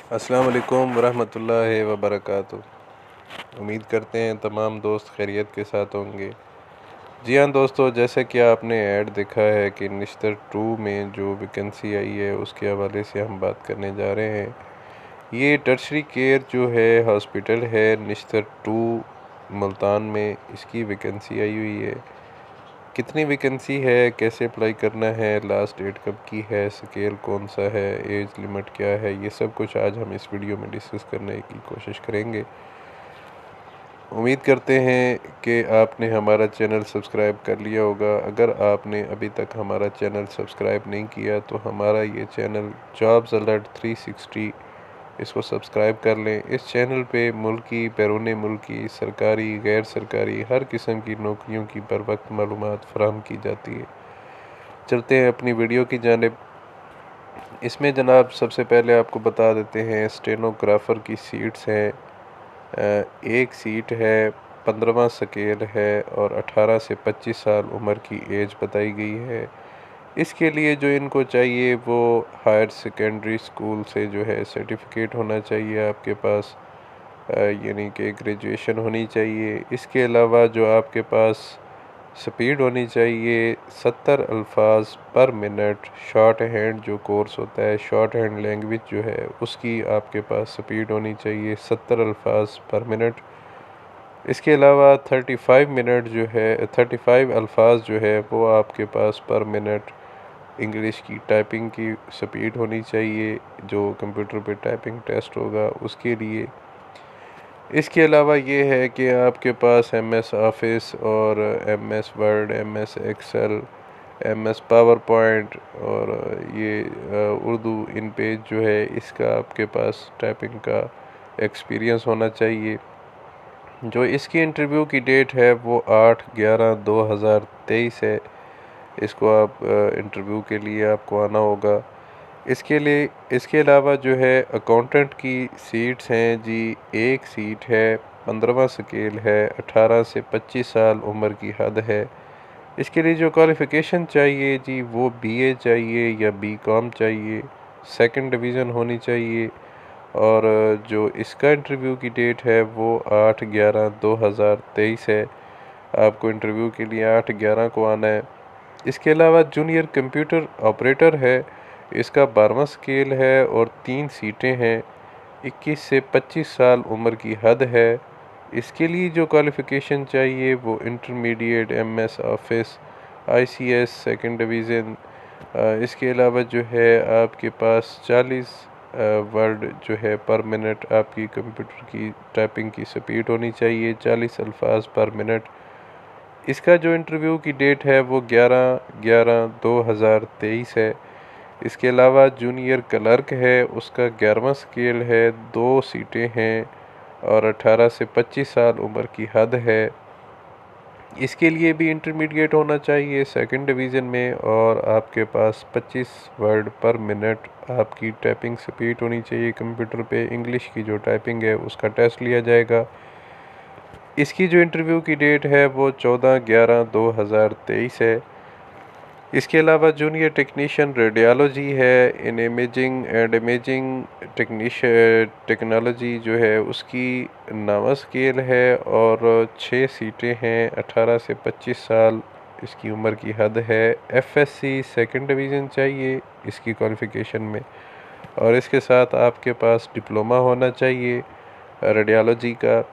अस्सलाम वालेकुम वरहमतुल्लाहि वबरकातुहू। उम्मीद करते हैं तमाम दोस्त खैरियत के साथ होंगे। जी हाँ दोस्तों, जैसे कि आपने ऐड देखा है कि निश्तर 2 में जो वैकेंसी आई है उसके हवाले से हम बात करने जा रहे हैं। ये टर्शरी केयर जो है हॉस्पिटल है निश्तर 2 मुल्तान में, इसकी वैकेंसी आई हुई है। कितनी वैकेंसी है, कैसे अप्लाई करना है, लास्ट डेट कब की है, स्केल कौन सा है, एज लिमिट क्या है, ये सब कुछ आज हम इस वीडियो में डिस्कस करने की कोशिश करेंगे। उम्मीद करते हैं कि आपने हमारा चैनल सब्सक्राइब कर लिया होगा। अगर आपने अभी तक हमारा चैनल सब्सक्राइब नहीं किया तो हमारा ये चैनल जॉब्स अलर्ट 360, इसको सब्सक्राइब कर लें। इस चैनल पे मुल्की, बैरून मुल्की, सरकारी, गैर सरकारी हर किस्म की नौकरियों की बर वक्त मालूमात फराहम की जाती है। चलते हैं अपनी वीडियो की जानिब। इसमें जनाब सबसे पहले आपको बता देते हैं स्टेनोग्राफ़र की सीट्स हैं। एक सीट है, 15वां स्केल है और 18 से 25 साल उम्र की एज बताई गई है। इसके लिए जो इनको चाहिए वो हायर सेकेंडरी स्कूल से जो है सर्टिफिकेट होना चाहिए आपके पास, यानी कि ग्रेजुएशन होनी चाहिए। इसके अलावा जो आपके पास स्पीड होनी चाहिए 70 अल्फाज पर मिनट। शॉर्ट हैंड जो कोर्स होता है, शॉर्ट हैंड लैंग्वेज जो है उसकी आपके पास स्पीड होनी चाहिए 70 अल्फाज पर मिनट। इसके अलावा 35 मिनट जो है 35 अल्फाज जो है वो आपके पास पर मिनट इंग्लिश की टाइपिंग की स्पीड होनी चाहिए, जो कंप्यूटर पे टाइपिंग टेस्ट होगा उसके लिए। इसके अलावा ये है कि आपके पास MS ऑफिस और MS Word, MS Excel, MS PowerPoint और ये उर्दू इन पेज जो है इसका आपके पास टाइपिंग का एक्सपीरियंस होना चाहिए। जो इसकी इंटरव्यू की डेट है वो 8/11/2023 है। इसको आप इंटरव्यू के लिए आपको आना होगा। इसके अलावा जो है अकाउंटेंट की सीट्स हैं जी। एक सीट है, 15वां स्केल है, 18 से 25 साल उम्र की हद है। इसके लिए जो क्वालिफ़िकेशन चाहिए जी वो BA चाहिए या BCom चाहिए, सेकंड डिवीज़न होनी चाहिए। और जो इसका इंटरव्यू की डेट है वो 8/11/2023 है। आपको इंटरव्यू के लिए 8/11 को आना है। इसके अलावा जूनियर कंप्यूटर ऑपरेटर है, इसका 12वां स्केल है और 3 सीटें हैं। 21 से 25 साल उम्र की हद है। इसके लिए जो क्वालिफ़िकेशन चाहिए वो intermediate MS office, ICS second division. इसके अलावा जो है आपके पास 40 वर्ड जो है पर मिनट आपकी कंप्यूटर की टाइपिंग की स्पीड होनी चाहिए, 40 अल्फाज पर मिनट। इसका जो इंटरव्यू की डेट है वो 11/11/2023 है। इसके अलावा जूनियर क्लर्क है, उसका 11वां स्केल है, 2 सीटें हैं और 18 से 25 साल उम्र की हद है। इसके लिए भी इंटरमीडिएट होना चाहिए सेकंड डिवीज़न में और आपके पास 25 वर्ड पर मिनट आपकी टाइपिंग स्पीड होनी चाहिए कंप्यूटर पे। इंग्लिश की जो टाइपिंग है उसका टेस्ट लिया जाएगा। इसकी जो इंटरव्यू की डेट है वो 14/11/2023 है। इसके अलावा जूनियर टेक्नीशियन रेडियोलॉजी है, इन इमेजिंग एंड इमेजिंग टेक्नोलॉजी जो है उसकी 9वां स्केल है और 6 सीटें हैं, 18 से 25 साल इसकी उम्र की हद है। FSC सेकंड डिवीज़न चाहिए इसकी क्वालिफ़िकेशन में और इसके साथ आपके पास डिप्लोमा होना चाहिए रेडियोलॉजी का।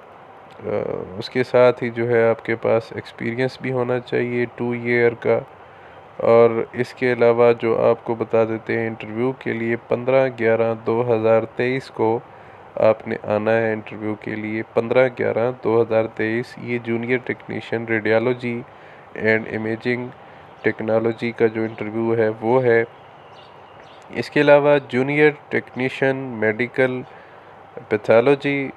उसके साथ ही जो है आपके पास एक्सपीरियंस भी होना चाहिए 2 ईयर का। और इसके अलावा जो आपको बता देते हैं इंटरव्यू के लिए 15/11/2023 को आपने आना है इंटरव्यू के लिए। 15/11/2023 ये junior technician radiology and imaging technology का जो इंटरव्यू है वो है। इसके अलावा जूनियर टेक्नीशियन मेडिकल पैथोलॉजी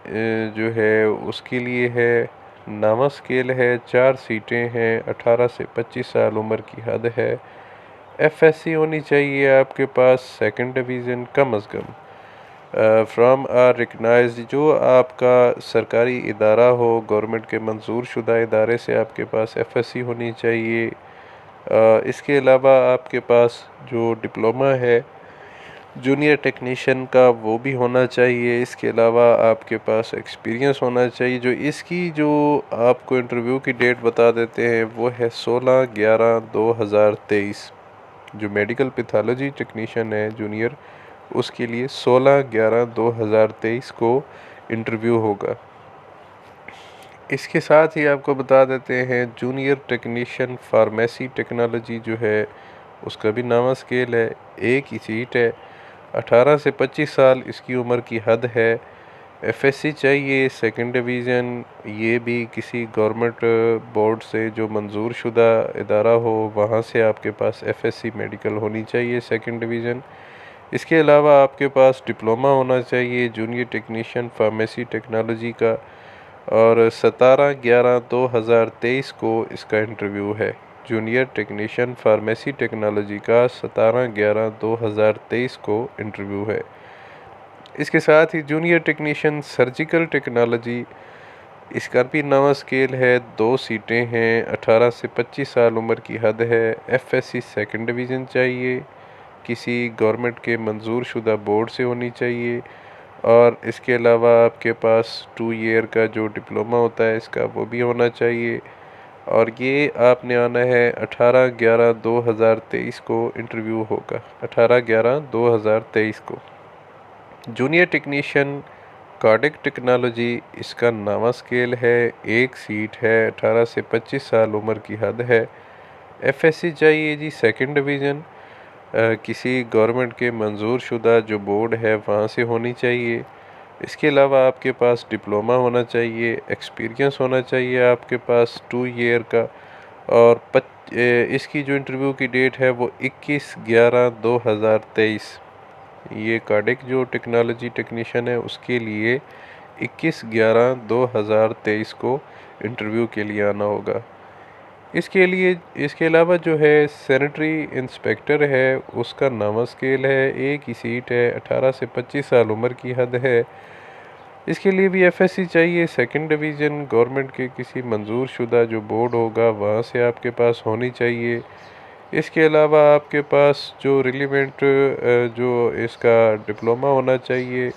जो है उसके लिए है, 9वां स्केल है, 4 सीटें हैं, 18 से 25 साल उम्र की हद है। FSC होनी चाहिए आपके पास सेकंड डिवीज़न कम अज़ कम फ्राम आ रिकग्नाइज्ड, जो आपका सरकारी इदारा हो, गवर्नमेंट के मंजूर शुदा इदारे से आपके पास FSC होनी चाहिए। इसके अलावा आपके पास जो डिप्लोमा है जूनियर टेक्नीशियन का वो भी होना चाहिए। इसके अलावा आपके पास एक्सपीरियंस होना चाहिए। जो इसकी जो आपको इंटरव्यू की डेट बता देते हैं वो है 16/11/2023। जो मेडिकल पैथोलॉजी टेक्नीशियन है जूनियर, उसके लिए 16/11/2023 को इंटरव्यू होगा। इसके साथ ही आपको बता देते हैं जूनियर टेक्नीशियन फार्मेसी टेक्नोलॉजी जो है उसका भी नामा स्केल है। एक ही सीट है। 18 से 25 साल इसकी उम्र की हद है। एफएससी चाहिए सेकंड डिवीज़न। ये भी किसी गवर्नमेंट बोर्ड से जो मंजूर शुदा इदारा हो वहाँ से आपके पास एफएससी मेडिकल होनी चाहिए सेकंड डिवीज़न। इसके अलावा आपके पास डिप्लोमा होना चाहिए जूनियर टेक्नीशियन फार्मेसी टेक्नोलॉजी का। और 17/11/2023 को इसका इंटरव्यू है। जूनियर टेक्नीशियन फार्मेसी टेक्नोलॉजी का 17/11/2023 को इंटरव्यू है। इसके साथ ही जूनियर टेक्नीशियन सर्जिकल टेक्नोलॉजी, इसका भी नवा स्केल है। 2 सीटें हैं। 18 से 25 साल उम्र की हद है। एफएससी सेकंड डिवीज़न चाहिए। किसी गवर्नमेंट के मंजूर शुदा बोर्ड से होनी चाहिए। और इसके अलावा आपके पास 2 ईयर का जो डिप्लोमा होता है इसका वो भी होना चाहिए। और ये आपने आना है 18/11/2023 को इंटरव्यू होगा। 18/11/2023 को। जूनियर टेक्नीशियन कार्डिक टेक्नोलॉजी, इसका नामा स्केल है। एक सीट है। 18 से 25 साल उम्र की हद है। एफएससी चाहिए जी सेकंड डिवीज़न। किसी गवर्नमेंट के मंजूर शुदा जो बोर्ड है वहाँ से होनी चाहिए। इसके अलावा आपके पास डिप्लोमा होना चाहिए। एक्सपीरियंस होना चाहिए आपके पास 2 ईयर का। और इसकी जो इंटरव्यू की डेट है वो 21/11/2023। ये कार्डिक जो टेक्नोलॉजी टेक्नीशियन है उसके लिए 21/11/2023 को इंटरव्यू के लिए आना होगा। इसके अलावा जो है सैनिटरी इंस्पेक्टर है उसका नामा स्केल है। एक ही सीट है। 18 से 25 साल उम्र की हद है। इसके लिए भी एफएससी चाहिए सेकंड डिवीज़न। गवर्नमेंट के किसी मंजूर शुदा जो बोर्ड होगा वहाँ से आपके पास होनी चाहिए। इसके अलावा आपके पास जो रिलेवेंट जो इसका डिप्लोमा होना चाहिए।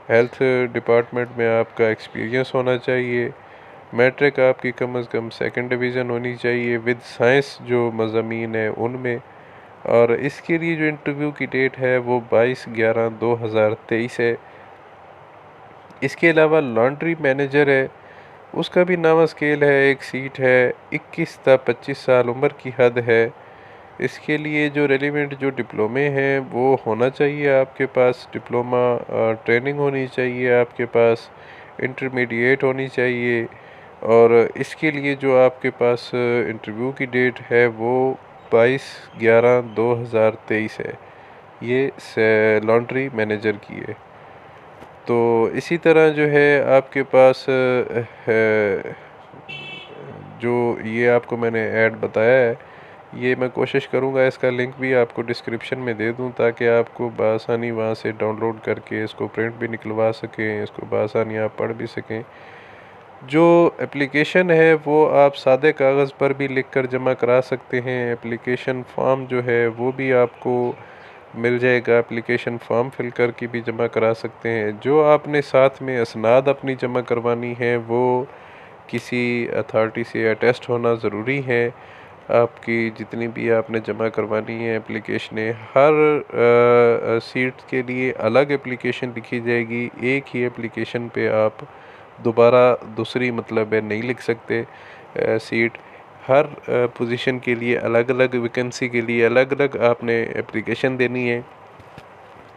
हेल्थ डिपार्टमेंट में आपका एक्सपीरियंस होना चाहिए। मैट्रिक आपकी कम अज़ कम सेकंड डिवीज़न होनी चाहिए विद साइंस जो मज़ामीन है उनमें। और इसके लिए जो इंटरव्यू की डेट है वो 22/11/2023 है। इसके अलावा लॉन्ड्री मैनेजर है उसका भी नामा स्केल है। एक सीट है। 21 से 25 साल उम्र की हद है। इसके लिए जो रेलिवेंट जो डिप्लोमे हैं वो होना चाहिए आपके पास। डिप्लोमा ट्रेनिंग होनी चाहिए आपके पास। इंटरमीडिएट होनी चाहिए। और इसके लिए जो आपके पास इंटरव्यू की डेट है वो 22/11/2023 है। ये लॉन्ड्री मैनेजर की है। तो इसी तरह जो है आपके पास जो ये आपको मैंने ऐड बताया है ये मैं कोशिश करूँगा इसका लिंक भी आपको डिस्क्रिप्शन में दे दूँ ताकि आपको बआसानी वहाँ से डाउनलोड करके इसको प्रिंट भी निकलवा सकें। इसको बआसानी आप पढ़ भी सकें। जो एप्लीकेशन है वो आप सादे कागज़ पर भी लिख कर जमा करा सकते हैं। एप्लीकेशन फॉर्म जो है वो भी आपको मिल जाएगा। एप्लीकेशन फॉर्म फिल कर के भी जमा करा सकते हैं। जो आपने साथ में असनाद अपनी जमा करवानी है वो किसी अथॉरिटी से अटेस्ट होना ज़रूरी है। आपकी जितनी भी आपने जमा करवानी है एप्लीकेशनें, हर सीट के लिए अलग एप्लीकेशन लिखी जाएगी। एक ही एप्लीकेशन पे आप दोबारा दूसरी मतलब है नहीं लिख सकते। सीट हर पोजीशन के लिए अलग अलग, वैकेंसी के लिए अलग अलग आपने एप्लीकेशन देनी है।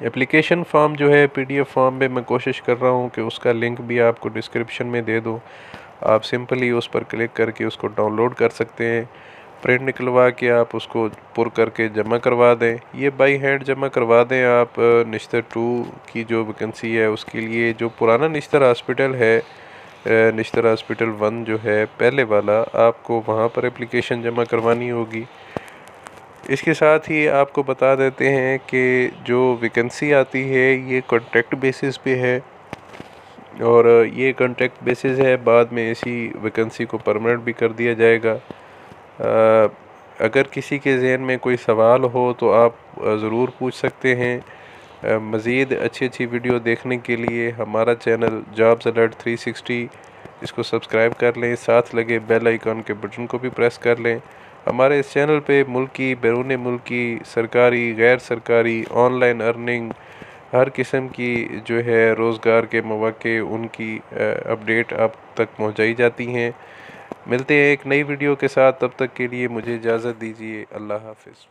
एप्लीकेशन फॉर्म जो है पीडीएफ फॉर्म में मैं कोशिश कर रहा हूँ कि उसका लिंक भी आपको डिस्क्रिप्शन में दे दूँ। आप सिंपली उस पर क्लिक करके उसको डाउनलोड कर सकते हैं। प्रिंट निकलवा के आप उसको पुर करके जमा करवा दें। ये बाई हैंड जमा करवा दें आप। निश्तर 2 की जो वैकेंसी है उसके लिए जो पुराना निश्तर हॉस्पिटल है, निश्तर हॉस्पिटल 1 जो है पहले वाला, आपको वहाँ पर एप्लीकेशन जमा करवानी होगी। इसके साथ ही आपको बता देते हैं कि जो वैकेंसी आती है ये कॉन्ट्रैक्ट बेसिस पे है। और ये कॉन्ट्रैक्ट बेसिस है, बाद में इसी वैकेंसी को परमानेंट भी कर दिया जाएगा। अगर किसी के जहन में कोई सवाल हो तो आप ज़रूर पूछ सकते हैं। मज़ीद अच्छी अच्छी वीडियो देखने के लिए हमारा चैनल जॉब्स अलर्ट 360 इसको सब्सक्राइब कर लें, साथ लगे बेल आइकन के बटन को भी प्रेस कर लें। हमारे इस चैनल पे मुल्की, बैरून मुल्की, सरकारी, गैर सरकारी, ऑनलाइन अर्निंग, हर किस्म की जो है रोज़गार के मौक़े उनकी अपडेट आप तक पहुंचाई जाती हैं। मिलते हैं एक नई वीडियो के साथ, तब तक के लिए मुझे इजाज़त दीजिए। अल्लाह हाफ़िज़।